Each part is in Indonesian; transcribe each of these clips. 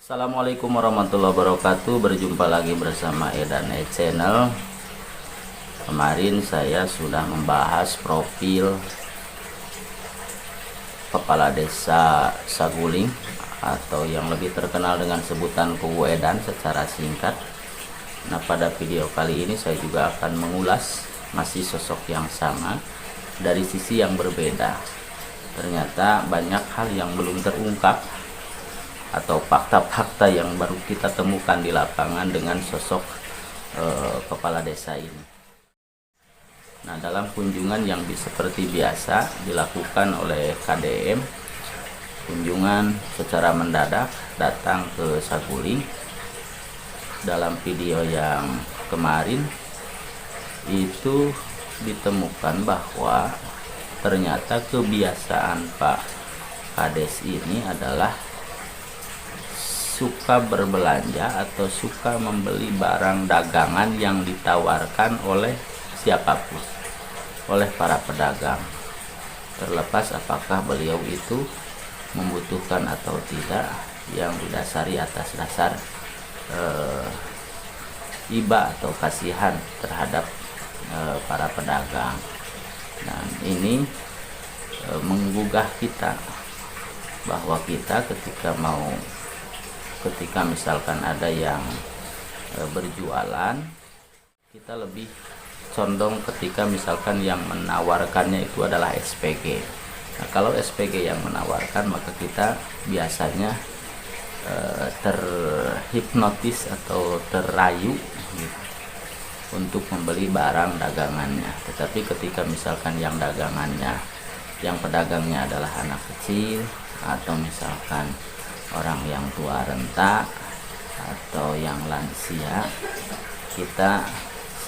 Assalamualaikum warahmatullahi wabarakatuh. Berjumpa lagi bersama Edan Channel. Kemarin saya sudah membahas profil Kepala Desa Saguling atau yang lebih terkenal dengan sebutan Kubu Edan secara singkat. Nah, pada video kali ini saya juga akan mengulas masih sosok yang sama dari sisi yang berbeda. Ternyata banyak hal yang belum terungkap atau fakta-fakta yang baru kita temukan di lapangan dengan sosok kepala desa ini. Nah, dalam kunjungan yang seperti biasa dilakukan oleh KDM, kunjungan secara mendadak datang ke Saguling. Dalam video yang kemarin itu ditemukan bahwa ternyata kebiasaan Pak Kades ini adalah suka berbelanja atau suka membeli barang dagangan yang ditawarkan oleh siapapun, oleh para pedagang, terlepas apakah beliau itu membutuhkan atau tidak, yang didasari atas dasar iba atau kasihan terhadap para pedagang. Dan ini menggugah kita bahwa kita ketika misalkan ada yang berjualan, kita lebih condong ketika misalkan yang menawarkannya itu adalah SPG. Nah, kalau SPG yang menawarkan, maka kita biasanya terhipnotis atau terayu gitu, untuk membeli barang dagangannya. Tetapi ketika misalkan yang dagangnya, yang pedagangnya adalah anak kecil atau misalkan orang yang tua renta atau yang lansia, kita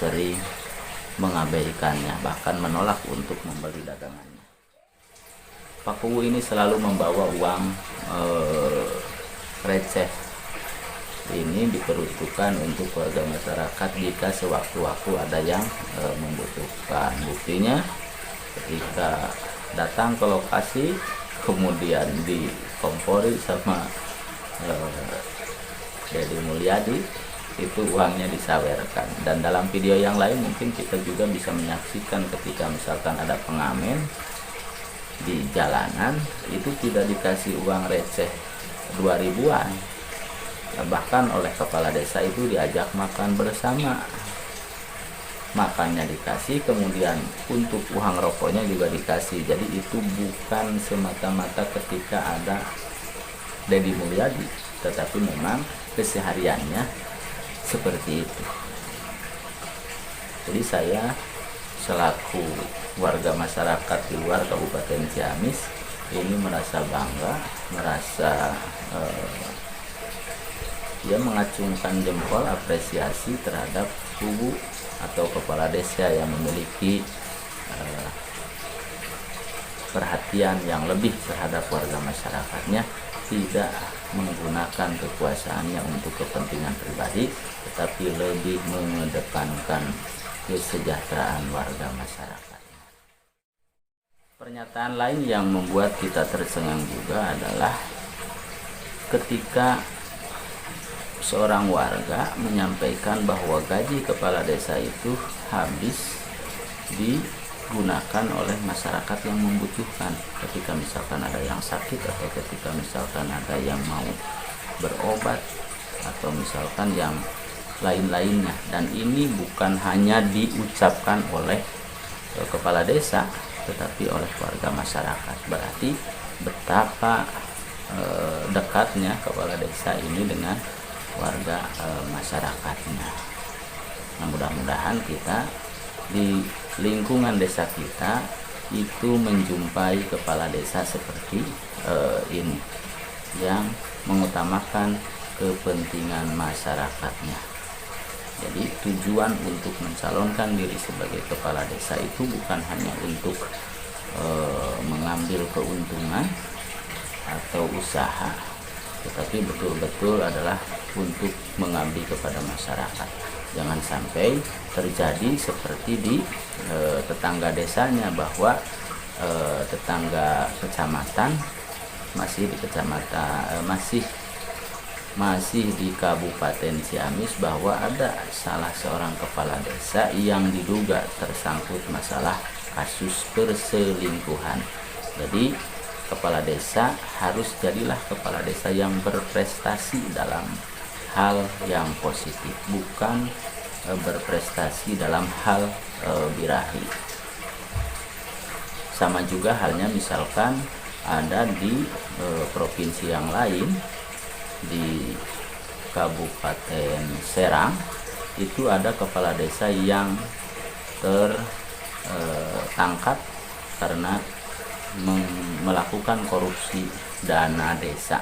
sering mengabaikannya, bahkan menolak untuk membeli dagangannya. Pak Kuwu ini selalu membawa uang receh. Ini diperuntukkan untuk warga masyarakat jika sewaktu-waktu ada yang membutuhkan. Buktinya ketika datang ke lokasi kemudian dikompori sama Dedi Mulyadi, itu uangnya disawerkan. Dan dalam video yang lain mungkin kita juga bisa menyaksikan ketika misalkan ada pengamen di jalanan, itu tidak dikasih uang receh 2000-an, bahkan oleh kepala desa itu diajak makan bersama, makannya dikasih, kemudian untuk uang rokoknya juga dikasih. Jadi itu bukan semata-mata ketika ada Dedi Mulyadi, tetapi memang kesehariannya seperti itu. Jadi saya selaku warga masyarakat di luar Kabupaten Ciamis ini merasa bangga, merasa dia mengacungkan jempol apresiasi terhadap kubu atau kepala desa yang memiliki perhatian yang lebih terhadap warga masyarakatnya, tidak menggunakan kekuasaannya untuk kepentingan pribadi, tetapi lebih mengedepankan kesejahteraan warga masyarakat. Pernyataan lain yang membuat kita tercengang juga adalah ketika seorang warga menyampaikan bahwa gaji kepala desa itu habis digunakan oleh masyarakat yang membutuhkan, ketika misalkan ada yang sakit atau ketika misalkan ada yang mau berobat atau misalkan yang lain-lainnya. Dan ini bukan hanya diucapkan oleh kepala desa, tetapi oleh warga masyarakat. Berarti betapa dekatnya kepala desa ini dengan warga masyarakatnya. Nah, mudah-mudahan kita di lingkungan desa kita itu menjumpai kepala desa seperti ini, yang mengutamakan kepentingan masyarakatnya. Jadi tujuan untuk mencalonkan diri sebagai kepala desa itu bukan hanya untuk mengambil keuntungan atau usaha, tetapi betul-betul adalah untuk mengabdi kepada masyarakat. Jangan sampai terjadi seperti di tetangga desanya, bahwa tetangga kecamatan masih masih di Kabupaten Ciamis bahwa ada salah seorang kepala desa yang diduga tersangkut masalah kasus perselingkuhan. Jadi kepala desa harus jadilah kepala desa yang berprestasi dalam hal yang positif, bukan berprestasi dalam hal birahi. Sama juga halnya misalkan ada di provinsi yang lain, di Kabupaten Serang itu ada kepala desa yang tertangkap karena melakukan korupsi dana desa.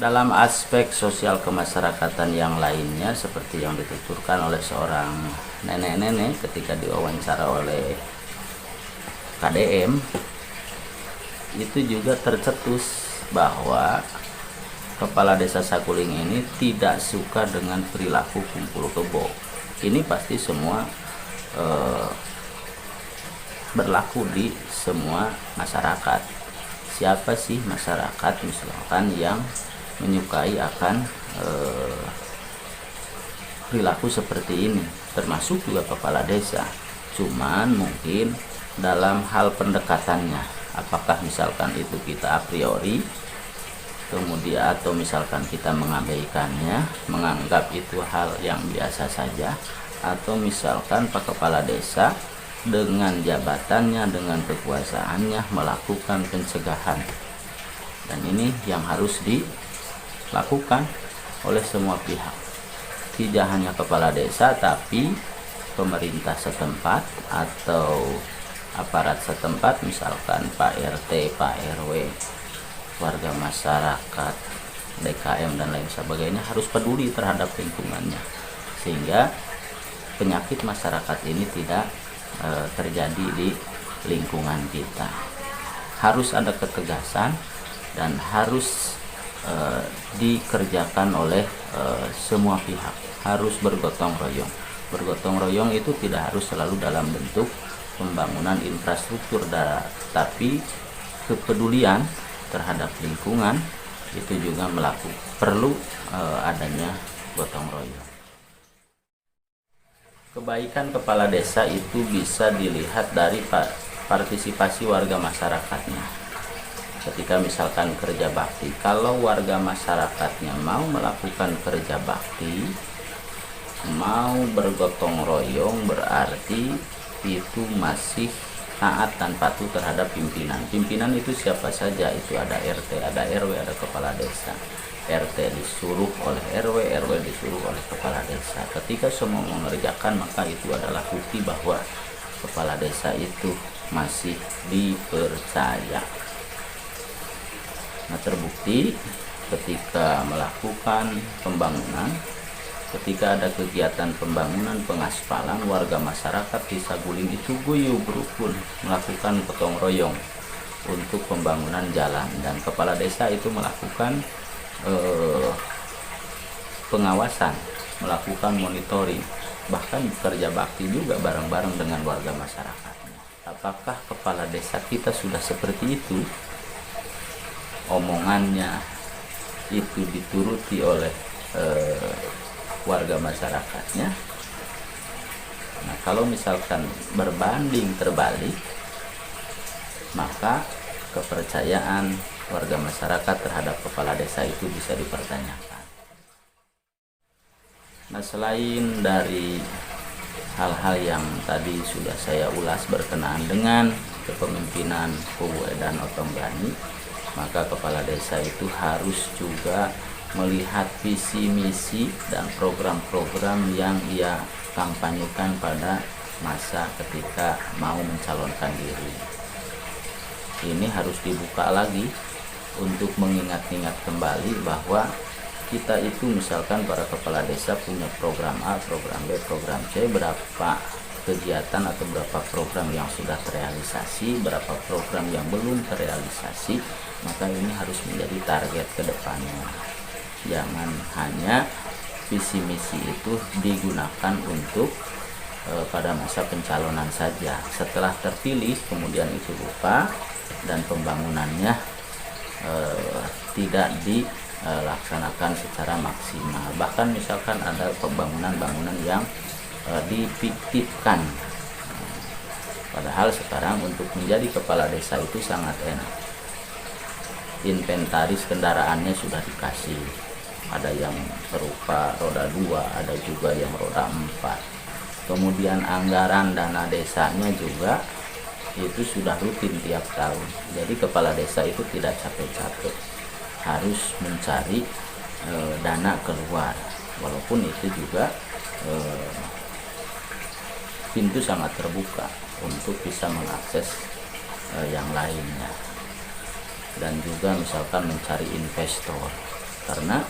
Dalam aspek sosial kemasyarakatan yang lainnya, seperti yang dituturkan oleh seorang nenek-nenek ketika diwawancara oleh KDM, itu juga tercetus bahwa kepala desa Saguling ini tidak suka dengan perilaku kumpul kebo. Ini pasti semua berlaku di semua masyarakat. Siapa sih masyarakat misalkan yang menyukai akan perilaku seperti ini, termasuk juga kepala desa. Cuman mungkin dalam hal pendekatannya, apakah misalkan itu kita a priori, kemudian atau misalkan kita mengabaikannya, menganggap itu hal yang biasa saja, atau misalkan Pak Kepala Desa dengan jabatannya, dengan kekuasaannya melakukan pencegahan. Dan ini yang harus dilakukan oleh semua pihak, tidak hanya kepala desa tapi pemerintah setempat atau aparat setempat, misalkan Pak RT, Pak RW, warga masyarakat, DKM dan lain sebagainya harus peduli terhadap lingkungannya, sehingga penyakit masyarakat ini tidak terjadi di lingkungan kita. Harus ada ketegasan dan harus dikerjakan oleh semua pihak, harus bergotong royong. Bergotong royong itu tidak harus selalu dalam bentuk pembangunan infrastruktur, tapi kepedulian terhadap lingkungan itu juga perlu adanya gotong royong. Kebaikan kepala desa itu bisa dilihat dari partisipasi warga masyarakatnya. Ketika misalkan kerja bakti, kalau warga masyarakatnya mau melakukan kerja bakti, mau bergotong royong, berarti itu masih taat dan patuh terhadap pimpinan. Pimpinan itu siapa saja, itu ada RT, ada RW, ada kepala desa. RT disuruh oleh RW, RW disuruh oleh kepala desa. Ketika semua mengerjakan, maka itu adalah bukti bahwa kepala desa itu masih dipercaya. Nah, terbukti ketika melakukan pembangunan, ketika ada kegiatan pembangunan pengaspalan, warga masyarakat di Saguling itu guyup rukun melakukan gotong royong untuk pembangunan jalan, dan kepala desa itu melakukan pengawasan, melakukan monitoring, bahkan kerja bakti juga bareng-bareng dengan warga masyarakatnya. Apakah kepala desa kita sudah seperti itu? Omongannya itu dituruti oleh warga masyarakatnya. Nah, kalau misalkan berbanding terbalik, maka kepercayaan warga masyarakat terhadap kepala desa itu bisa dipertanyakan. Nah, selain dari hal-hal yang tadi sudah saya ulas berkenaan dengan kepemimpinan Pugu Edan Otonggani, maka kepala desa itu harus juga melihat visi misi dan program-program yang ia kampanyekan pada masa ketika mau mencalonkan diri. Ini harus dibuka lagi untuk mengingat-ingat kembali bahwa kita itu misalkan para kepala desa punya program A, program B, program C, berapa kegiatan atau berapa program yang sudah terrealisasi, berapa program yang belum terrealisasi, maka ini harus menjadi target ke depannya. Jangan hanya visi misi itu digunakan untuk pada masa pencalonan saja. Setelah terpilih kemudian itu lupa dan pembangunannya tidak dilaksanakan secara maksimal. Bahkan misalkan ada pembangunan-bangunan yang dipiktifkan, padahal sekarang untuk menjadi kepala desa itu sangat enak. Inventaris kendaraannya sudah dikasih, ada yang berupa roda 2, ada juga yang roda 4. Kemudian anggaran dana desanya juga itu sudah rutin tiap tahun. Jadi kepala desa itu tidak capek-capek harus mencari dana keluar, walaupun itu juga pintu sangat terbuka untuk bisa mengakses yang lainnya. Dan juga misalkan mencari investor, karena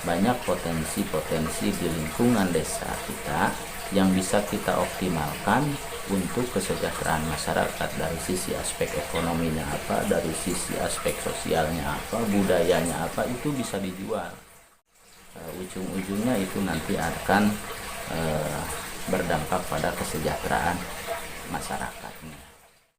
banyak potensi-potensi di lingkungan desa kita yang bisa kita optimalkan untuk kesejahteraan masyarakat, dari sisi aspek ekonominya apa, dari sisi aspek sosialnya apa, budayanya apa, itu bisa dijual. Ujung-ujungnya itu nanti akan berdampak pada kesejahteraan masyarakatnya.